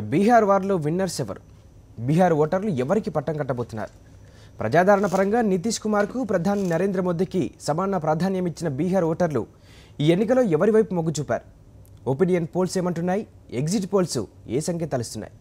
Bihar వార్లో winners ఎవరు? బీహార్ ఓటర్లు ఎవరికి పట్టం కట్టబోతున్నారు? ప్రజాదరణ పరంగా నితీష్ కుమార్కు ప్రధాని నరేంద్ర మోదీకి సమాన ప్రాధాన్యం ఇచ్చిన బీహార్ ఓటర్లు ఈ ఎన్నికలో ఎవరి వైపు మొగ్గు చూపారు? ఒపీనియన్ పోల్స్ ఏమంటున్నాయి? ఎగ్జిట్ పోల్స్ ఏ సంకేతాలు ఇస్తున్నాయి?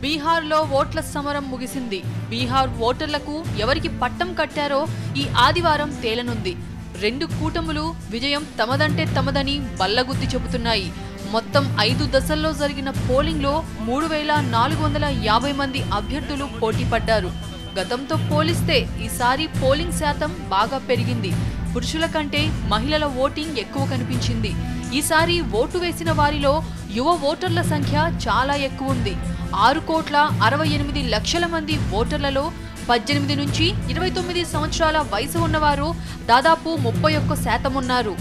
బీహార్లో ఓట్ల సమరం ముగిసింది. బీహార్ ఓటర్లకు ఎవరికి పట్టం కట్టారో ఈ ఆదివారం తేలనుంది. రెండు కూటములు విజయం తమదంటే తమదని బల్లగుద్ది చెబుతున్నాయి. మొత్తం 5 దశల్లో జరిగిన పోలింగ్లో 3450 మంది అభ్యర్థులు పోటీ పడ్డారు. గతంతో పోలిస్తే ఈసారి పోలింగ్ శాతం బాగా పెరిగింది. పురుషుల కంటే మహిళల ఓటింగ్ ఎక్కువ కనిపించింది. ఈసారి ఓటు వేసిన వారిలో యువ ఓటర్ల సంఖ్య చాలా ఎక్కువ ఉంది. 6,68,00,000 మంది ఓటర్లలో 18 నుంచి 29 సంవత్సరాల వయసు ఉన్నవారు దాదాపు 31% ఉన్నారు.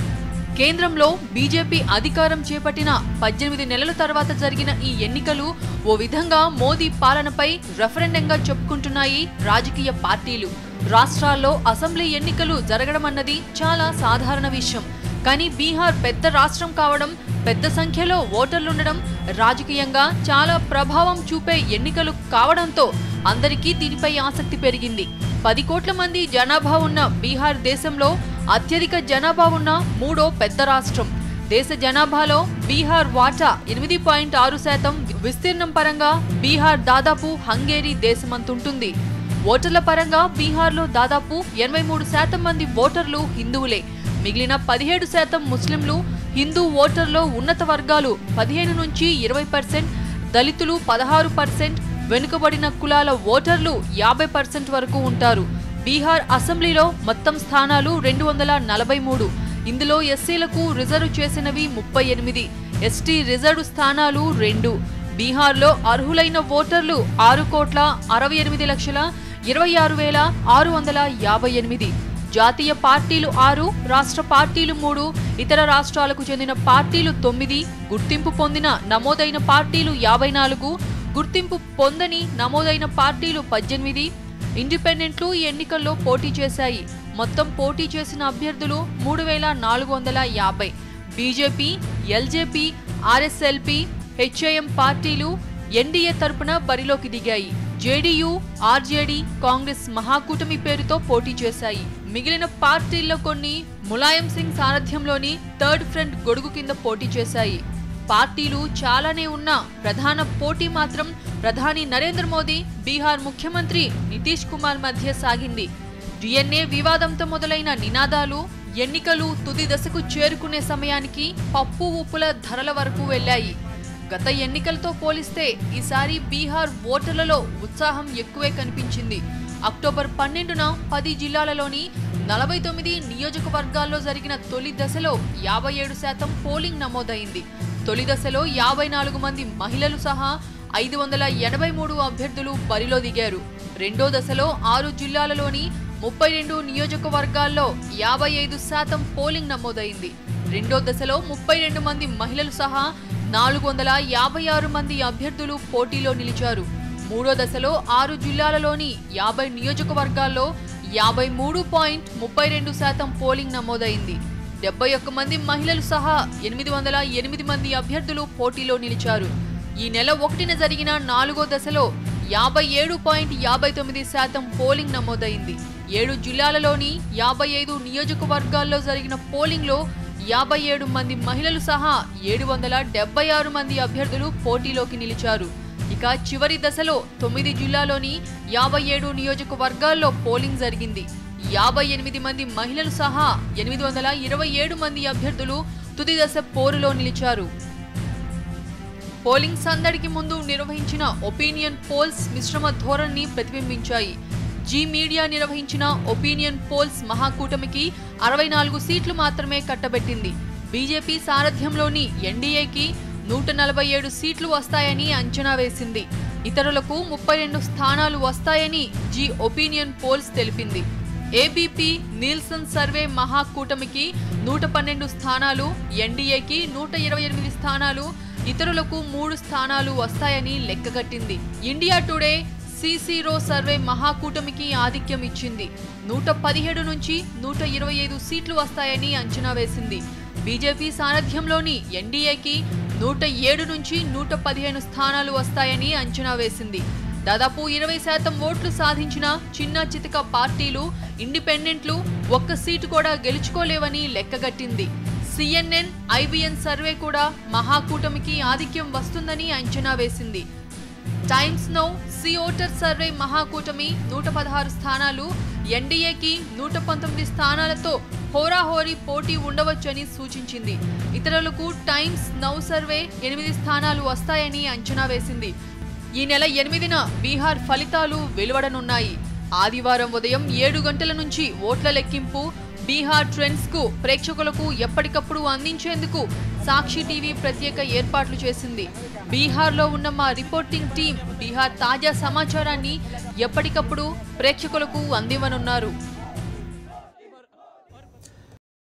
కేంద్రంలో బీజేపీ అధికారం చేపట్టిన 18 నెలల తర్వాత జరిగిన ఈ ఎన్నికలు ఓ విధంగా మోదీ పాలనపై రెఫరెండంగా చెప్పుకుంటున్నాయి రాజకీయ పార్టీలు. రాష్ట్రాల్లో అసెంబ్లీ ఎన్నికలు జరగడం అన్నది చాలా సాధారణ విషయం. కానీ బీహార్ పెద్ద రాష్ట్రం కావడం, పెద్ద సంఖ్యలో ఓటర్లుండడం, రాజకీయంగా చాలా ప్రభావం చూపే ఎన్నికలు కావడంతో అందరికీ దీనిపై ఆసక్తి పెరిగింది. 10 కోట్ల మంది జనాభా ఉన్న బీహార్ దేశంలో అత్యధిక జనాభా ఉన్న 3వ పెద్ద రాష్ట్రం. దేశ జనాభాలో బీహార్ వాటా 8.6%. విస్తీర్ణం పరంగా బీహార్ దాదాపు హంగేరీ దేశమంతుంటుంది. ఓటర్ల పరంగా బీహార్లో దాదాపు 83% మంది ఓటర్లు హిందువులే. మిగిలిన 17% ముస్లింలు. హిందూ ఓటర్లో ఉన్నత వర్గాలు 15 నుంచి 20%, దళితులు 16%, వెనుకబడిన కులాల ఓటర్లు 50% వరకు ఉంటారు. బీహార్ అసెంబ్లీలో మొత్తం స్థానాలు 243. ఇందులో ఎస్సీలకు రిజర్వ్ చేసినవి 38, ఎస్టీ రిజర్వ్ స్థానాలు 2. బీహార్లో అర్హులైన ఓటర్లు 6,68,26,658. జాతీయ పార్టీలు 6, రాష్ట్ర పార్టీలు 3, ఇతర రాష్ట్రాలకు చెందిన పార్టీలు 9, గుర్తింపు పొందిన నమోదైన పార్టీలు 54, గుర్తింపు పొందని నమోదైన పార్టీలు 18. ఇండిపెండెంట్లు ఈ ఎన్నికల్లో పోటీ చేశాయి. మొత్తం పోటీ చేసిన అభ్యర్థులు 3,450. బీజేపీ, ఎల్జేపీ, ఆర్ఎస్ఎల్పీ, హెచ్ఐఎం పార్టీలు ఎన్డీఏ తరపున బరిలోకి దిగాయి. జేడీయూ, ఆర్జేడీ, కాంగ్రెస్ మహాకూటమి పేరుతో పోటీ చేశాయి. మిగిలిన పార్టీల్లో కొన్ని ములాయం సింగ్ సారథ్యంలోని థర్డ్ ఫ్రంట్ గొడుగు కింద పోటీ చేశాయి. పార్టీలు చాలానే ఉన్నా ప్రధాన పోటీ మాత్రం ప్రధాని నరేంద్ర మోదీ, బీహార్ ముఖ్యమంత్రి నితీష్ కుమార్ మధ్య సాగింది. డిఎన్ఏ వివాదంతో మొదలైన నినాదాలు ఎన్నికలు తుది దశకు చేరుకునే సమయానికి పప్పు ఉప్పుల ధరల వరకు వెళ్లాయి. గత ఎన్నికలతో పోలిస్తే ఈసారి బీహార్ ఓటర్లలో ఉత్సాహం ఎక్కువే కనిపించింది. అక్టోబర్ 12న 10 జిల్లాలలోని 49 నియోజకవర్గాల్లో జరిగిన తొలి దశలో 57% పోలింగ్ నమోదైంది. తొలి దశలో 54 మంది మహిళలు సహా 583 అభ్యర్థులు బరిలో దిగారు. రెండో దశలో 6 జిల్లాలలోని 32 నియోజకవర్గాల్లో 55% పోలింగ్ నమోదైంది. రెండో దశలో 32 మంది మహిళలు సహా 456 మంది అభ్యర్థులు పోటీలో నిలిచారు. మూడో దశలో 6 జిల్లాలలోని 50 నియోజకవర్గాల్లో 53.32% పోలింగ్ నమోదైంది. 71 మంది మహిళలు సహా 808 మంది అభ్యర్థులు పోటీలో నిలిచారు. ఈ నెల 1న జరిగిన 4వ దశలో 57.59% పోలింగ్ నమోదైంది. 7 జిల్లాలలోని 55 నియోజకవర్గాల్లో జరిగిన పోలింగ్లో 57 మంది మహిళలు సహా 776 మంది అభ్యర్థులు పోటీలోకి నిలిచారు. ఇక చివరి దశలో 9 జిల్లాలోని 57 నియోజకవర్గాల్లో పోలింగ్ జరిగింది. 58 మంది మహిళలు సహా 827 మంది అభ్యర్థులు తుది దశ పోరులో నిలిచారు. పోలింగ్ సందడికి ముందు నిర్వహించిన ఒపీనియన్ పోల్స్ మిశ్రమ ధోరణిని ప్రతిబింబించాయి. జీ మీడియా నిర్వహించిన ఒపీనియన్ పోల్స్ మహాకూటమికి 64 సీట్లు మాత్రమే కట్టబెట్టింది. బీజేపీ సారథ్యంలోని ఎన్డీఏకి 147 సీట్లు వస్తాయని అంచనా వేసింది. ఇతరులకు 32 స్థానాలు వస్తాయని జీ ఒపీనియన్ పోల్స్ తెలిపింది. ఏబీపీ నీల్సన్ సర్వే మహాకూటమికి 112 స్థానాలు, ఎన్డీఏకి 128 స్థానాలు, ఇతరులకు 3 స్థానాలు వస్తాయని లెక్కగట్టింది. ఇండియా టుడే సిసిరో సర్వే మహాకూటమికి ఆధిక్యం ఇచ్చింది. 117 నుంచి 125 సీట్లు వస్తాయని అంచనా వేసింది. బీజేపీ సారథ్యంలోని ఎన్డీఏకి 107 నుంచి 115 స్థానాలు వస్తాయని అంచనా వేసింది. దాదాపు 20% ఓట్లు సాధించిన చిన్న చితక పార్టీలు, ఇండిపెండెంట్లు ఒక్క సీటు కూడా గెలుచుకోలేవని లెక్కగట్టింది. CNN, IBN సర్వే కూడా మహాకూటమికి ఆధిక్యం వస్తుందని అంచనా వేసింది. Times Now, C voter survey మహాకూటమి 116 స్థానాలు, ఎన్డీఏకి 119 స్థానాలతో హోరాహోరీ పోటీ ఉండవచ్చని సూచించింది. ఇతరులకు టైమ్స్ నౌ సర్వే 8 స్థానాలు వస్తాయని అంచనా వేసింది. ఈ నెల 8న బీహార్ ఫలితాలు వెలువడనున్నాయి. ఆదివారం ఉదయం 7 గంటల నుంచి ఓట్ల లెక్కింపు. బీహార్ ట్రెండ్స్ కు ప్రేక్షకులకు ఎప్పటికప్పుడు అందించేందుకు సాక్షి టీవీ ప్రత్యేక ఏర్పాట్లు చేసింది. బీహార్లో ఉన్న మా రిపోర్టింగ్ టీం బీహార్ తాజా సమాచారాన్ని ఎప్పటికప్పుడు ప్రేక్షకులకు అందివ్వనున్నారు.